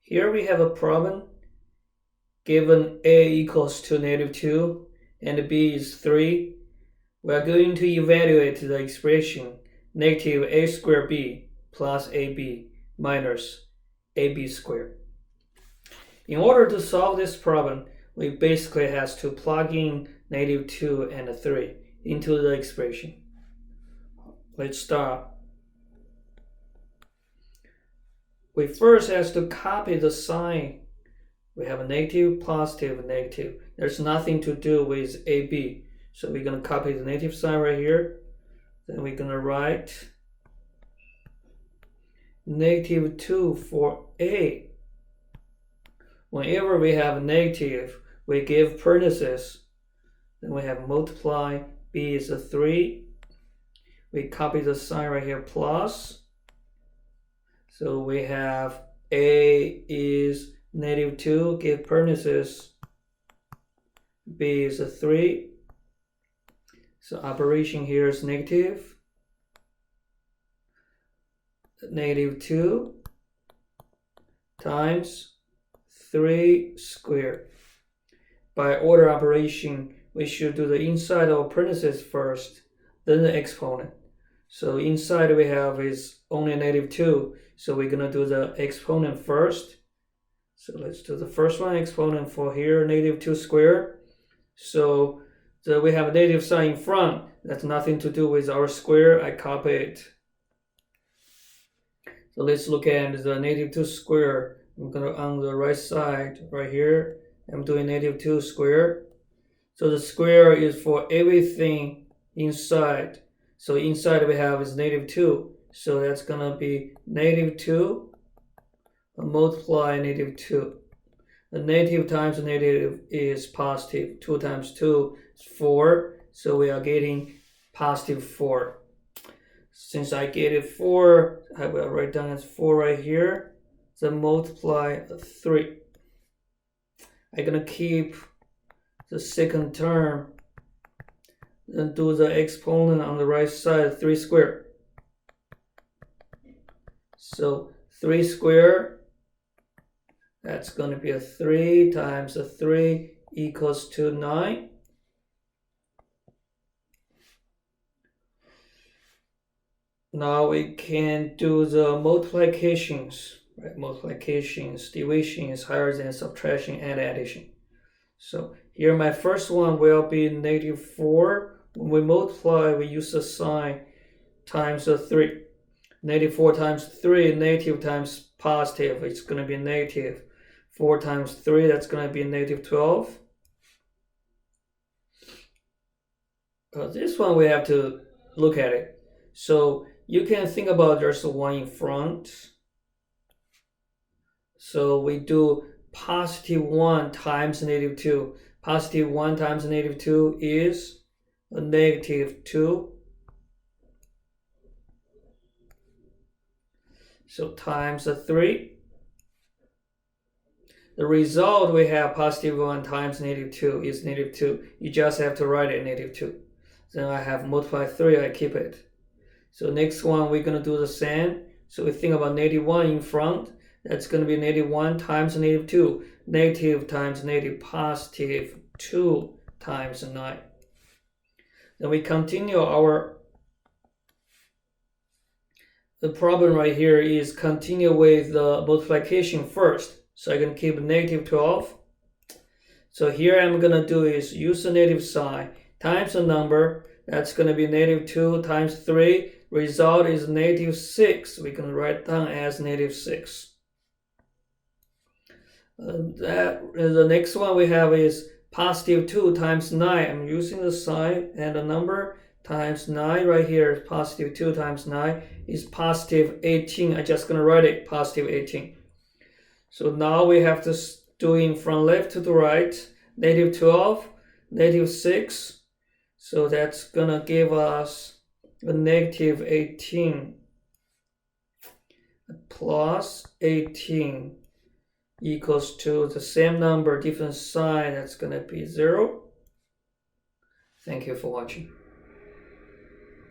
Here we have a problem. Given a equals to -2 and b is 3, we are going to evaluate the expression negative a squared b plus ab minus ab squared. In order to solve this problem, we basically have to plug in -2 and 3 into the expression. Let's start. We first have to copy the sign. We have a negative, positive, negative. There's nothing to do with AB. So we're going to copy the negative sign right here. Then we're going to write -2 for A. Whenever we have negative, we give parentheses. Then we have multiply. B is a 3. We copy the sign right here, plus. So we have A is -2, give parentheses. B is a 3. So operation here is negative. -2 times 3 squared. By order operation, we should do the inside of parentheses first, then the exponent. So inside we have is only -2, so we're going to do the exponent first. So let's do the first one, exponent for here, -2 squared. So we have a negative sign in front. That's nothing to do with our square. I copy it. So let's look at the -2 squared. I'm going to on the right side right here. I'm doing -2 squared. So the square is for everything inside. So inside we have is -2. So that's going to be -2 multiply -2. The negative times negative is positive. 2 times 2 is 4. So we are getting positive 4. Since I get it 4, I will write down as 4 right here. Then multiply 3. I'm going to keep the second term. Then do the exponent on the right side, 3 squared. So 3 squared. That's going to be a 3 times a 3 equals to 9. Now we can do the multiplications. Right? Multiplications, division is higher than subtraction and addition. So here my first one will be -4. When we multiply, we use the sign times a 3. -4 times 3, negative times positive, it's going to be negative. 4 times 3, that's going to be -12. This one we have to look at it. So you can think about there's a 1 in front. So we do +1 times -2. +1 times -2 is a -2. So times a 3. The result we have +1 times -2 is -2. You just have to write it -2. Then I have multiply 3, I keep it. So next one we're going to do the same. So we think about -1 in front. That's going to be -1 times -2. Negative times negative, +2 times 9. Then we continue the problem right here is continue with the multiplication first. So I can keep -12. So here I'm going to do is use the negative sign times the number. That's going to be -2 times 3. Result is -6. We can write down as -6. The next one we have is +2 times 9. I'm using the sign and the number times 9 right here is +2 times 9 is +18. I'm just going to write it +18. So now we have to do it from left to the right. -12, -6. So that's going to give us a -18 plus 18 equals to the same number, different sign, that's going to be 0. Thank you for watching.